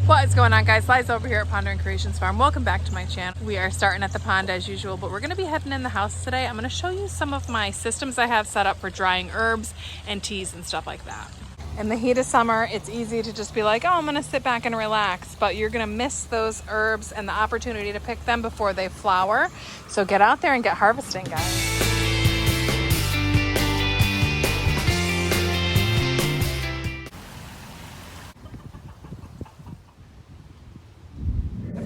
What is going on, guys? Liza over here at Pondering Creations Farm. Welcome back to my channel. We are starting at the pond as usual, but we're going to be heading in the house today. I'm going to show you some of my systems I have set up for drying herbs and teas and stuff like that. In the heat of summer, it's easy to just be like, oh, I'm going to sit back and relax, but you're going to miss those herbs and the opportunity to pick them before they flower. So get out there and get harvesting, guys.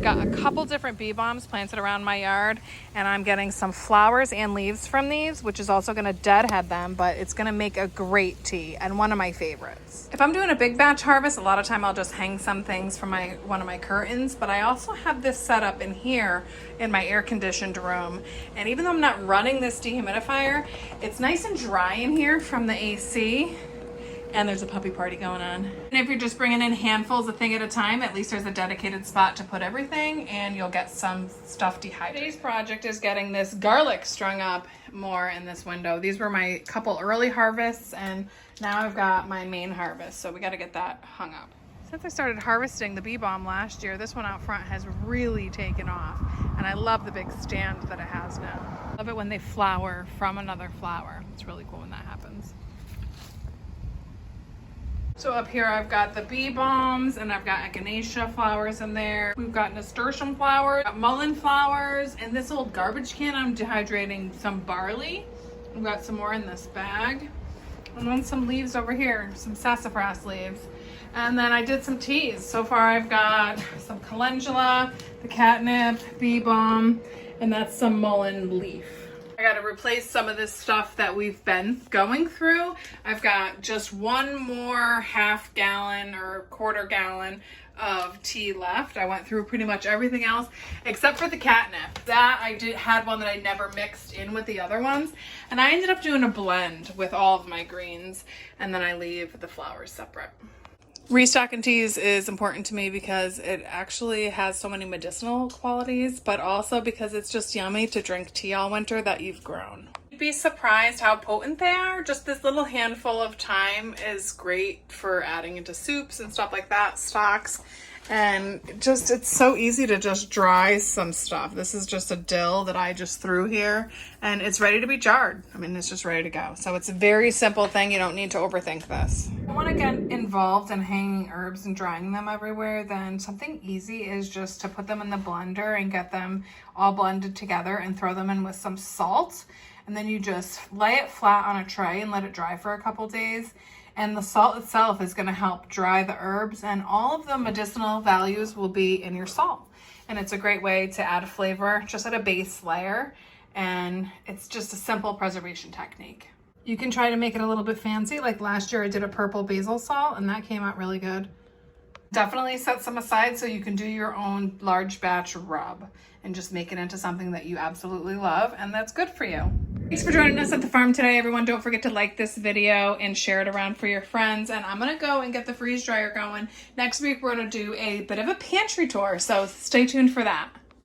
Got a couple different bee balms planted around my yard, and I'm getting some flowers and leaves from these, which is also going to deadhead them, but it's going to make a great tea and one of my favorites. If I'm doing a big batch harvest, a lot of time I'll just hang some things from one of my curtains, but I also have this set up in here in my air conditioned room, and even though I'm not running this dehumidifier, it's nice and dry in here from the AC. And there's a puppy party going on. And if you're just bringing in handfuls, a thing at a time, at least there's a dedicated spot to put everything, and you'll get some stuff dehydrated. Today's project is getting this garlic strung up more in this window. These were my couple early harvests, and now I've got my main harvest, so we got to get that hung up. Since I started harvesting the bee balm last year, this one out front has really taken off, and I love the big stand that it has now. Love it when they flower from another flower. It's really cool when that happens. So up here I've got the bee balms, and I've got echinacea flowers in there. We've got nasturtium flowers, got mullein flowers, and this old garbage can I'm dehydrating some barley. We've got some more in this bag. And then some leaves over here, some sassafras leaves. And then I did some teas. So far I've got some calendula, the catnip, bee balm, and that's some mullein leaf. I got to replace some of this stuff that we've been going through. I've got just one more half gallon or quarter gallon of tea left. I went through pretty much everything else except for the catnip. That I had one that I never mixed in with the other ones, and I ended up doing a blend with all of my greens, and then I leave the flowers separate. Restocking teas is important to me because it actually has so many medicinal qualities, but also because it's just yummy to drink tea all winter that you've grown. You'd be surprised how potent they are. Just this little handful of thyme is great for adding into soups and stuff like that, stocks. And just, it's so easy to just dry some stuff. This is just a dill that I just threw here, and it's ready to be jarred. I mean, it's just ready to go. So it's a very simple thing. You don't need to overthink this. If you want to get involved in hanging herbs and drying them everywhere, then something easy is just to put them in the blender and get them all blended together and throw them in with some salt. And then you just lay it flat on a tray and let it dry for a couple days. And the salt itself is going to help dry the herbs, and all of the medicinal values will be in your salt. And it's a great way to add flavor just at a base layer, and it's just a simple preservation technique. You can try to make it a little bit fancy. Like last year I did a purple basil salt, and that came out really good. Definitely set some aside so you can do your own large batch rub and just make it into something that you absolutely love and that's good for you. Thanks for joining us at the farm today, everyone. Don't forget to like this video and share it around for your friends. And I'm gonna go and get the freeze dryer going. Next week, we're gonna do a bit of a pantry tour, so stay tuned for that.